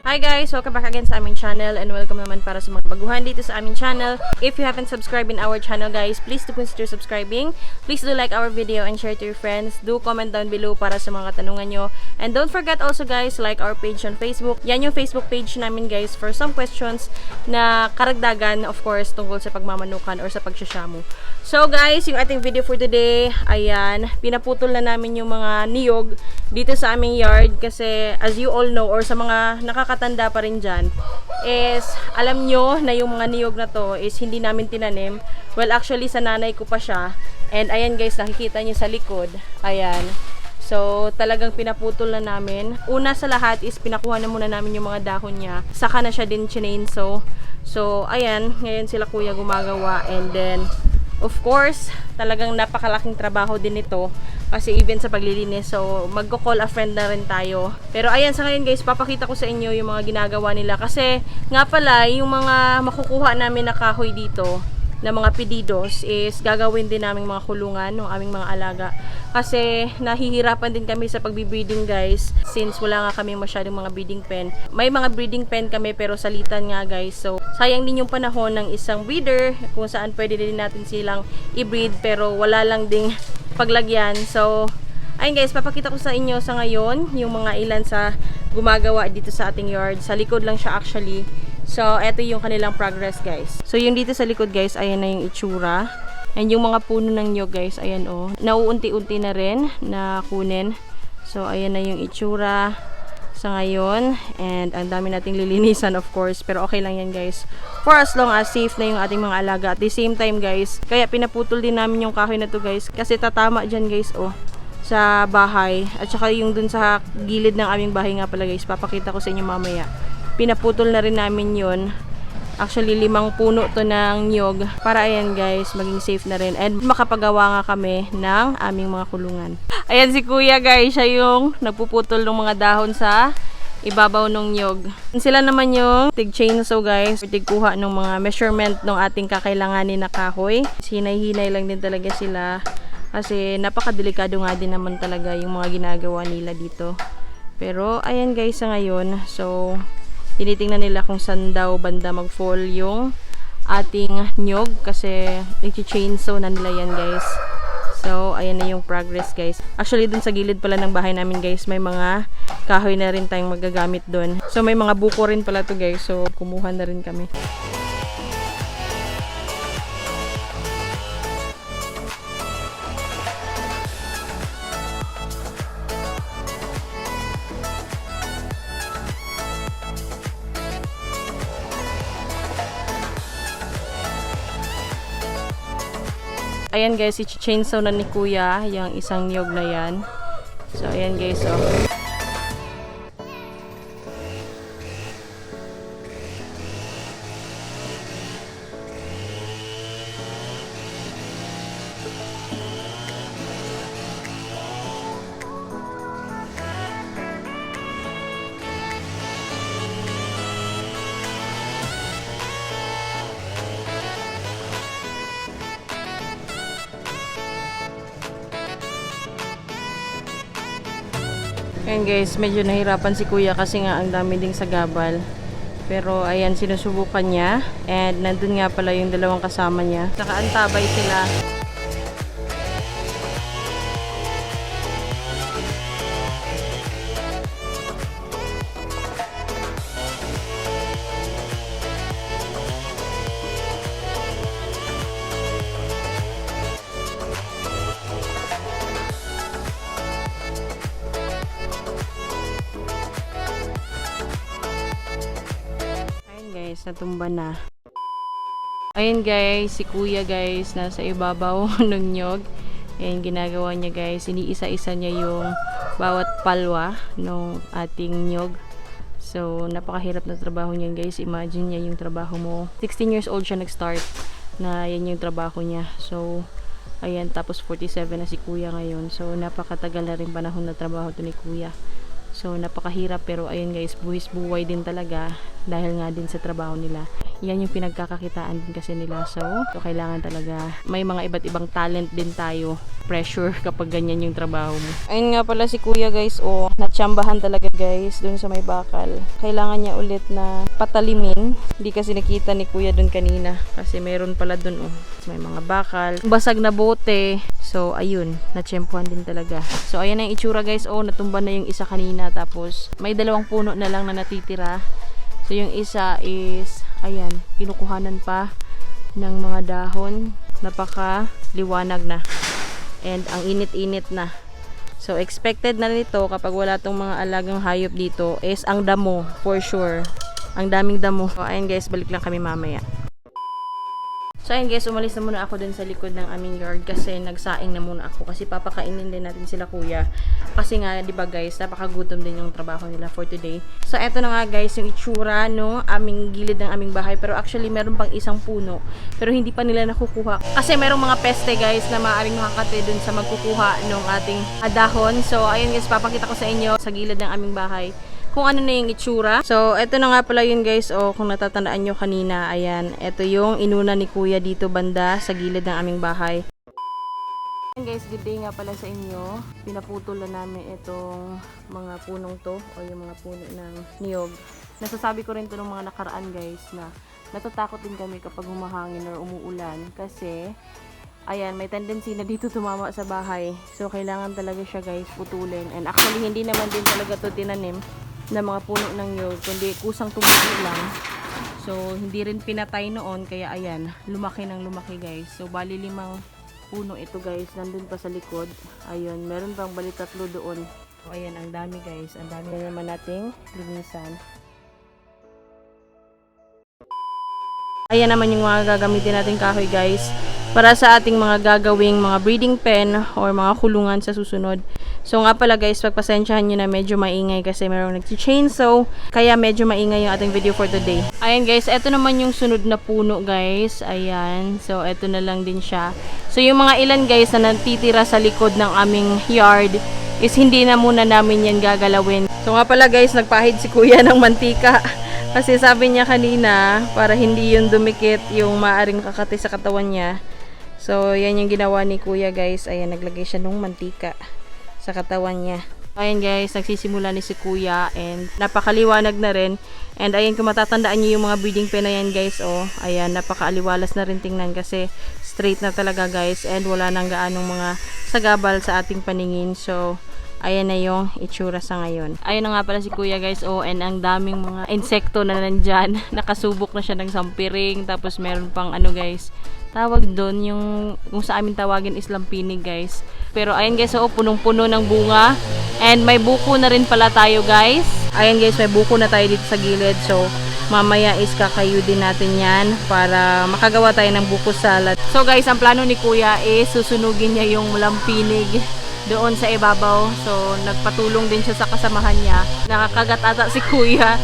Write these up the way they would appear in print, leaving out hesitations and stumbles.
Hi guys! Welcome back again sa aming channel and welcome naman para sa mga baguhan dito sa aming channel. If you haven't subscribed in our channel guys, please do consider subscribing. Please do like our video and share to your friends. Do comment down below para sa mga katanungan nyo. And don't forget also guys, like our page on Facebook. Yan yung Facebook page namin guys for some questions na karagdagan of course tungkol sa pagmamanukan or sa pagsasyamu. So guys, yung ating video for today, ayan, pinaputol na namin yung mga niyog dito sa aming yard kasi as you all know or sa mga nakakatanda pa rin dyan is alam nyo na yung mga niyog na to is hindi namin tinanim. Well actually sa nanay ko pa siya and ayan guys, nakikita nyo sa likod, ayan. So talagang pinaputol na namin. Una sa lahat is pinakuha na muna namin yung mga dahon niya, saka na siya din chinenso. So ayan, ngayon sila kuya gumagawa and then of course, talagang napakalaking trabaho din ito kasi even sa paglilinis. So, magko-call a friend na rin tayo. Pero ayan, sa ngayon guys, papakita ko sa inyo yung mga ginagawa nila. Kasi nga pala, yung mga makukuha namin na kahoy dito, na mga pedidos, is gagawin din naming mga kulungan ng aming mga alaga. Kasi nahihirapan din kami sa pagbibreeding guys, since wala nga kami masyadong mga breeding pen. May mga breeding pen kami pero salitan nga guys. So, sayang din yung panahon ng isang breeder kung saan pwede din natin silang i-breed pero wala lang ding paglagyan. So, ayun guys, papakita ko sa inyo sa ngayon yung mga ilan sa gumagawa dito sa ating yard. Sa likod lang siya actually. So, eto yung kanilang progress guys. So, yung dito sa likod guys, ayan na yung itsura. And yung mga puno ng nyog guys, ayan oh. Nauunti-unti na rin na kunin. So, ayan na yung itsura sa ngayon. And ang dami nating lilinisan of course. Pero okay lang yan guys. For as long as safe na yung ating mga alaga. At the same time guys, kaya pinaputol din namin yung kahoy na to guys. Kasi tatama dyan guys oh, sa bahay. At saka yung dun sa gilid ng aming bahay nga pala guys. Papakita ko sa inyo mamaya. Pinaputol na rin namin yun. Actually 5 puno to ng nyog para ayan guys, maging safe na rin and makapagawa nga kami ng aming mga kulungan. Ayan si kuya guys, siya yung nagpuputol ng mga dahon sa ibabaw ng nyog. Sila naman yung tig chainsaw guys, tigkuha ng mga measurement ng ating kakailanganin na kahoy. Hinay-hinay lang din talaga sila kasi napakadelikado nga din naman talaga yung mga ginagawa nila dito. Pero ayan guys sa ngayon, so tinitingnan nila kung saan daw banda mag-fall yung ating nyog kasi i-chainsaw na nila yan guys. So, ayan na yung progress guys. Actually, dun sa gilid pala ng bahay namin guys, may mga kahoy na rin tayong magagamit dun. So, may mga buko rin pala to guys. So, kumuha na rin kami. Ayan guys, i-chainsaw na ni kuya yung isang niyog na yan. So ayan guys oh. Ayan guys, medyo nahirapan si kuya kasi nga ang dami ding sagabal. Pero ayan, sinusubukan niya. And nandun nga pala yung dalawang kasama niya. Nakaantabay sila. Natumba na. Ayun guys, si kuya guys nasa ibabaw ng nyog. Ayun ginagawa niya guys, iniisa-isa niya yung bawat palwa ng ating nyog. So napakahirap na trabaho niyan guys. Imagine niya yung trabaho mo. 16 years old siya nag-start na yan yung trabaho niya. So ayan, tapos 47 na si kuya ngayon. So napakatagal na rin panahon na trabaho to ni kuya. So napakahirap pero ayun guys, buwis buhay din talaga dahil nga din sa trabaho nila. yan yung pinagkakakitaan din kasi nila. So kailangan talaga may mga iba't ibang talent din tayo. Pressure kapag ganyan yung trabaho mo. Ayun nga pala si kuya guys, natsambahan talaga guys dun sa may bakal. Kailangan niya ulit na patalimin. Hindi kasi nakita ni kuya dun kanina kasi meron pala dun may mga bakal, basag na bote. So ayun, natsyempohan din talaga. So ayan ang itsura guys, natumba na yung isa kanina, tapos may 2 puno na lang na natitira. So yung isa is ayan, kinukuhanan pa ng mga dahon. Napaka liwanag na. And ang init-init na. So expected na nito kapag wala tong mga alagang hayop dito is ang damo, for sure. Ang daming damo. So ayan guys, balik lang kami mamaya. So ayun guys, umalis na muna ako dun sa likod ng aming yard kasi nagsaing na muna ako kasi papakainin din natin sila kuya. Kasi nga, di ba guys, napakagutom din yung trabaho nila for today. So eto na nga guys, yung itsura no, aming gilid ng aming bahay. Pero actually, meron pang isang puno. Pero hindi pa nila nakukuha. Kasi merong mga peste guys na maaaring makakate dun sa magkukuha ng ating dahon. So ayun guys, papakita ko sa inyo sa gilid ng aming bahay kung ano na yung itsura. So, eto na nga pala yun guys. Kung natatandaan nyo kanina, ayan. Eto yung inuna ni kuya dito banda sa gilid ng aming bahay. Ayan guys, good day nga pala sa inyo. Pinaputol na namin itong mga punong to o yung mga puno ng niyog. Nasasabi ko rin to ng mga nakaraan guys na natatakot din kami kapag humahangin or umuulan kasi ayan, may tendency na dito tumama sa bahay. So, kailangan talaga siya guys putulin. And actually, hindi naman din talaga to tinanim na mga puno ng niyog, kundi kusang tumubo lang. So, hindi rin pinatay noon, kaya ayan, lumaki ng lumaki guys. So, bali 5 puno ito guys, nandun pa sa likod. Ayun, meron pang bali 3 doon. So, ayan, ang dami guys, ang dami na naman nating linisan. Ayan naman yung mga gagamitin nating kahoy guys, para sa ating mga gagawing mga breeding pen or mga kulungan sa susunod. So nga pala guys, pagpasensyahan nyo na medyo maingay kasi merong nag-chainsaw, kaya medyo maingay yung ating video for today. Ayan guys, eto naman yung sunod na puno guys. Ayan, so eto na lang din siya. So yung mga ilan guys na natitira sa likod ng aming yard is hindi na muna namin yan gagalawin. So nga pala guys, nagpahid si kuya ng mantika. Kasi sabi niya kanina, para hindi yun dumikit yung maaring kakati sa katawan niya. So, yan yung ginawa ni kuya guys. Ayan, naglagay siya ng mantika sa katawan niya. Ayan guys, nagsisimula ni si kuya and napakaliwanag na rin. And ayan, kung matatandaan niyo yung mga breeding pen na yan guys, ayan, napakaaliwalas na rin tingnan kasi straight na talaga guys. And wala nang gaanong mga sagabal sa ating paningin. So, ayan na yung itsura sa ngayon. Ayan na nga pala si kuya guys. And ang daming mga insekto na nandyan. Nakasubok na siya ng sampiring. Tapos meron pang ano guys, tawag doon yung kung sa amin tawagin is lampinig guys. Pero ayan guys, punong-puno ng bunga. And may buko na rin pala tayo guys. Ayan guys, may buko na tayo dito sa gilid. So mamaya is kakayudin natin yan para makagawa tayo ng buko salad. So guys, ang plano ni kuya is susunugin niya yung lampinig doon sa ibabaw. So nagpatulong din siya sa kasamahan niya. Nakakagat ata si kuya.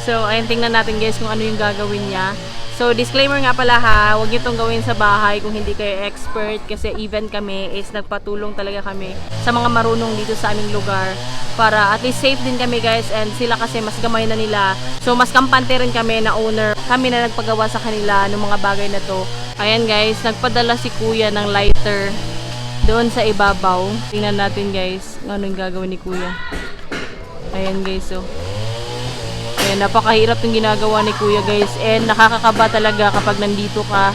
So ayun, tingnan natin guys kung ano yung gagawin niya. So disclaimer nga pala ha, huwag nyo itong gawin sa bahay kung hindi kayo expert, kasi even kami is nagpatulong talaga kami sa mga marunong dito sa aming lugar para at least safe din kami guys. And sila kasi mas gamay na nila, so mas kampante rin kami na owner, kami na nagpagawa sa kanila ng mga bagay na to. Ayan guys, nagpadala si kuya ng lighter doon sa ibabaw. Tingnan natin guys ano yung gagawin ni kuya. Ayan guys, ayan, napakahirap yung ginagawa ni kuya guys, and nakakakaba talaga kapag nandito ka.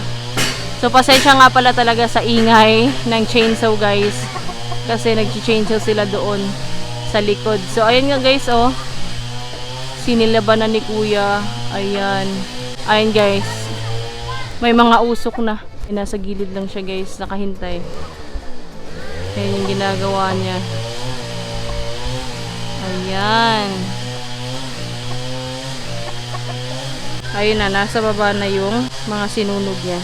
So pasensya nga pala talaga sa ingay ng chainsaw guys, kasi nag-chainsaw sila doon sa likod. So ayan nga guys, sinilaban na ni kuya. Ayan, ayan guys, may mga usok na. Nasa gilid lang siya guys, nakahintay. Ayan yung ginagawa niya. Ayan. Ayun na, nasa baba na yung mga sinunog niya.